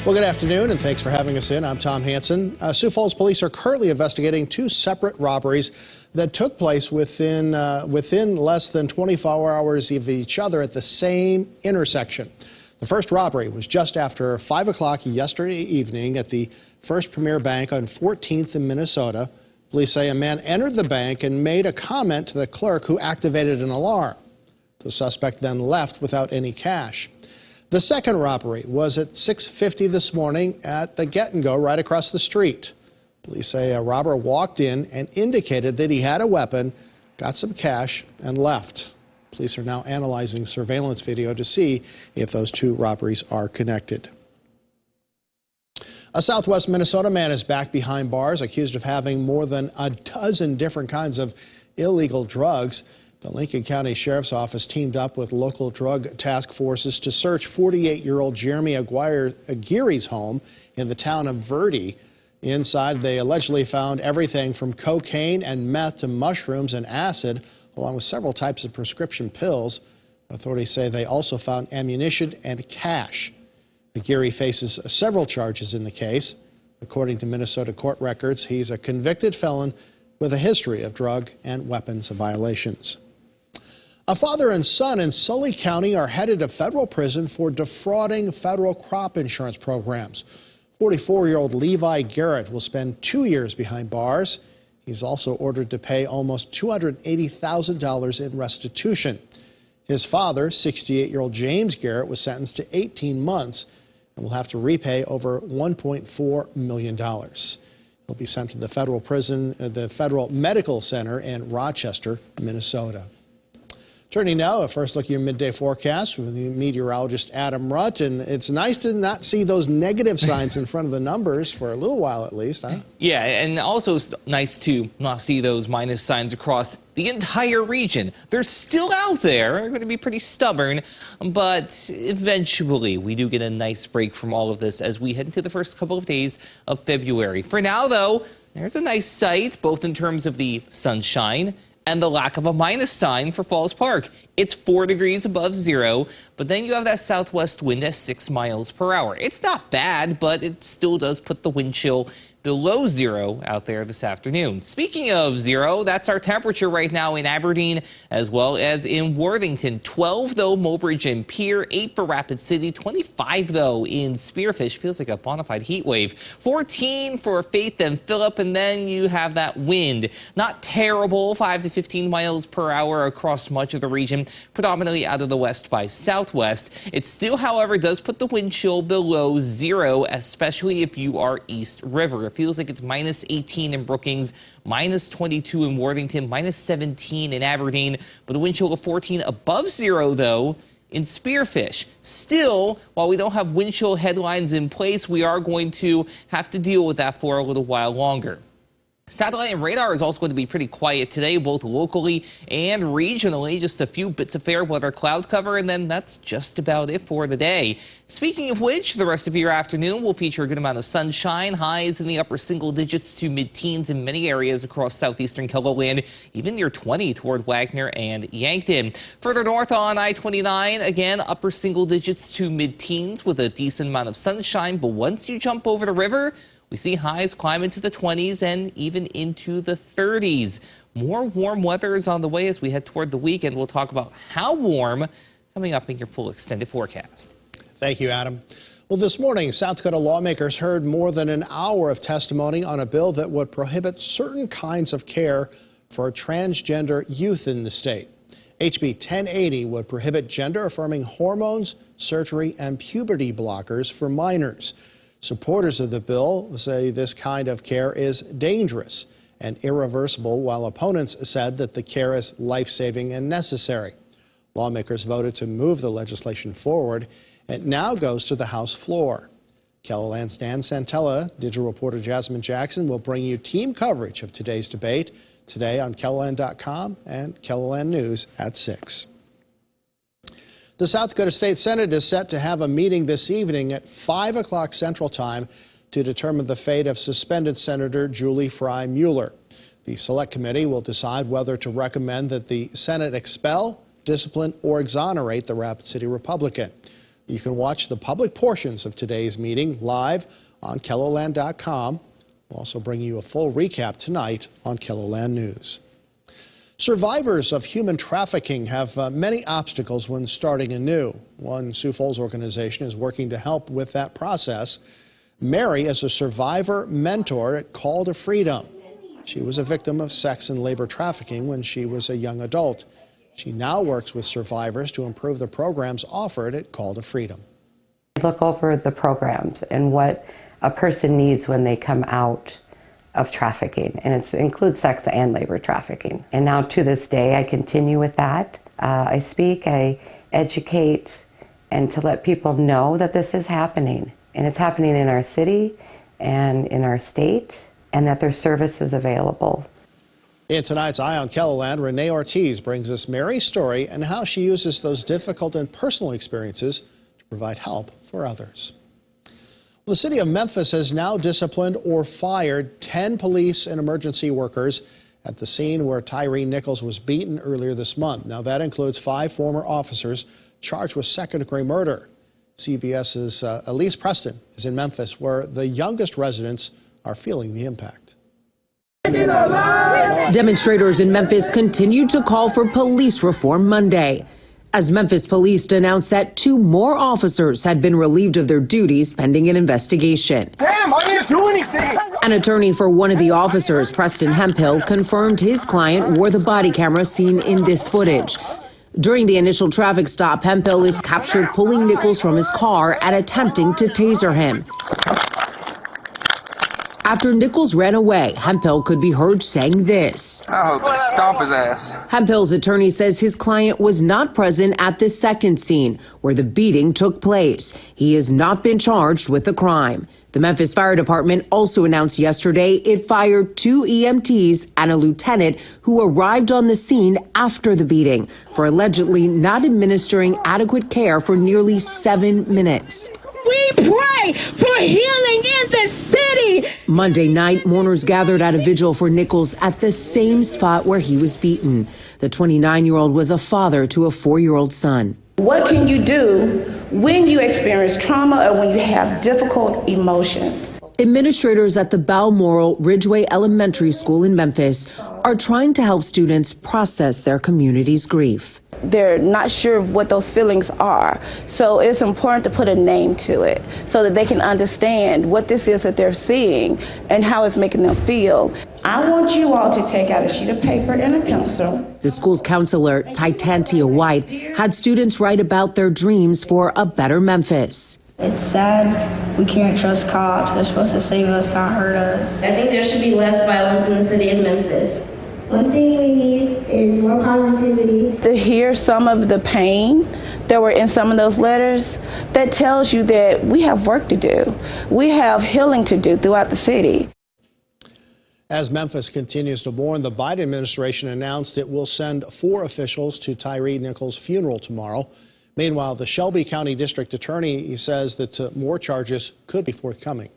Well, good afternoon, and thanks for having us in. I'm Tom Hansen. Sioux Falls police are currently investigating two separate robberies that took place within less than 24 hours of each other at the same intersection. The first robbery was just after 5 o'clock yesterday evening at the First Premier Bank on 14th in Minnesota. Police say a man entered the bank and made a comment to the clerk, who activated an alarm. The suspect then left without any cash. The second robbery was at 6:50 this morning at the Get and Go right across the street. Police say a robber walked in and indicated that he had a weapon, got some cash, and left. Police are now analyzing surveillance video to see if those two robberies are connected. A southwest Minnesota man is back behind bars, accused of having more than a dozen different kinds of illegal drugs. The Lincoln County Sheriff's Office teamed up with local drug task forces to search 48-year-old Jeremy Aguirre's home in the town of Verde. Inside, they allegedly found everything from cocaine and meth to mushrooms and acid, along with several types of prescription pills. Authorities say they also found ammunition and cash. Aguirre faces several charges in the case. According to Minnesota court records, he's a convicted felon with a history of drug and weapons violations. A father and son in Sully County are headed to federal prison for defrauding federal crop insurance programs. 44-year-old Levi Garrett will spend 2 years behind bars. He's also ordered to pay almost $280,000 in restitution. His father, 68-year-old James Garrett, was sentenced to 18 months and will have to repay over $1.4 million. He'll be sent to the federal prison, the Federal Medical Center in Rochester, Minnesota. Turning now, a first look at your midday forecast with meteorologist Adam Rutt. And it's nice to not see those negative signs in front of the numbers for a little while at least, huh? Yeah, and also it's nice to not see those minus signs across the entire region. They're still out there. They're going to be pretty stubborn, but eventually we do get a nice break from all of this as we head into the first couple of days of February. For now, though, there's a nice sight, both in terms of the sunshine and the lack of a minus sign for Falls Park. It's 4 degrees above zero, but then you have that southwest wind at 6 miles per hour. It's not bad, but it still does put the wind chill below zero out there this afternoon. Speaking of zero, that's our temperature right now in Aberdeen as well as in Worthington. 12, though, Mobridge and Pierre. 8 for Rapid City. 25, though, in Spearfish. Feels like a bona fide heat wave. 14 for Faith and Phillip, and then you have that wind. Not terrible, 5 to 15 miles per hour across much of the region, predominantly out of the west by southwest. It still, however, does put the wind chill below zero, especially if you are East River. It feels like it's minus 18 in Brookings, minus 22 in Worthington, minus 17 in Aberdeen, but a wind chill of 14 above zero, though, in Spearfish. Still, while we don't have wind chill headlines in place, we are going to have to deal with that for a little while longer. Satellite and radar is also going to be pretty quiet today, both locally and regionally. Just a few bits of fair weather cloud cover, and then that's just about it for the day. Speaking of which, the rest of your afternoon will feature a good amount of sunshine, highs in the upper single digits to mid-teens in many areas across southeastern KELOLAND, even near 20 toward Wagner and Yankton. Further north on I-29, again, upper single digits to mid-teens with a decent amount of sunshine, but once you jump over the river, we see highs climb into the 20s and even into the 30s. More warm weather is on the way as we head toward the weekend. We'll talk about how warm coming up in your full extended forecast. Thank you, Adam. Well, this morning, South Dakota lawmakers heard more than an hour of testimony on a bill that would prohibit certain kinds of care for transgender youth in the state. HB 1080 would prohibit gender-affirming hormones, surgery, and puberty blockers for minors. Supporters of the bill say this kind of care is dangerous and irreversible, while opponents said that the care is life-saving and necessary. Lawmakers voted to move the legislation forward. It now goes to the House floor. KELOLAND's Dan Santella, digital reporter Jasmine Jackson will bring you team coverage of today's debate today on KELOLAND.com and KELOLAND News at 6. The South Dakota State Senate is set to have a meeting this evening at 5 o'clock Central Time to determine the fate of suspended Senator Julie Fry Mueller. The Select Committee will decide whether to recommend that the Senate expel, discipline, or exonerate the Rapid City Republican. You can watch the public portions of today's meeting live on KELOLAND.com. We'll also bring you a full recap tonight on KELOLAND News. Survivors of human trafficking have many obstacles when starting anew. One Sioux Falls organization is working to help with that process. Mary is a survivor mentor at Call to Freedom. She was a victim of sex and labor trafficking when she was a young adult. She now works with survivors to improve the programs offered at Call to Freedom. Look over the programs and what a person needs when they come out of trafficking, and it includes sex and labor trafficking. And now to this day, I continue with that. I speak, I educate, and to let people know that this is happening. And it's happening in our city and in our state, and that there's services available. In tonight's Eye on KELOLAND, Renee Ortiz brings us Mary's story and how she uses those difficult and personal experiences to provide help for others. The city of Memphis has now disciplined or fired 10 police and emergency workers at the scene where Tyree Nichols was beaten earlier this month. Now, that includes 5 former officers charged with second-degree murder. CBS's Elise Preston is in Memphis, where the youngest residents are feeling the impact. Demonstrators in Memphis continued to call for police reform Monday, as Memphis police announced that 2 more officers had been relieved of their duties pending an investigation. Damn, I didn't do anything. An attorney for one of the officers, Preston Hemphill, confirmed his client wore the body camera seen in this footage. During the initial traffic stop, Hemphill is captured pulling Nichols from his car and attempting to taser him. After Nichols ran away, Hemphill could be heard saying this. I hope they stomp his ass. Hemphill's attorney says his client was not present at the second scene where the beating took place. He has not been charged with the crime. The Memphis Fire Department also announced yesterday it fired 2 EMTs and a lieutenant who arrived on the scene after the beating for allegedly not administering adequate care for nearly 7 minutes. We pray for healing in the city. Monday night, mourners gathered at a vigil for Nichols at the same spot where he was beaten. The 29-year-old was a father to a 4-year-old son. What can you do when you experience trauma or when you have difficult emotions? Administrators at the Balmoral Ridgeway Elementary School in Memphis are trying to help students process their community's grief. They're not sure what those feelings are. So it's important to put a name to it so that they can understand what this is that they're seeing and how it's making them feel. I want you all to take out a sheet of paper and a pencil. The school's counselor, Titantia White, had students write about their dreams for a better Memphis. It's sad we can't trust cops. They're supposed to save us, not hurt us. I think there should be less violence in the city of Memphis. One thing we need is more positivity. To hear some of the pain that were in some of those letters, that tells you that we have work to do. We have healing to do throughout the city. As Memphis continues to mourn, the Biden administration announced it will send 4 officials to Tyree Nichols' funeral tomorrow. Meanwhile, the Shelby County District Attorney says that more charges could be forthcoming.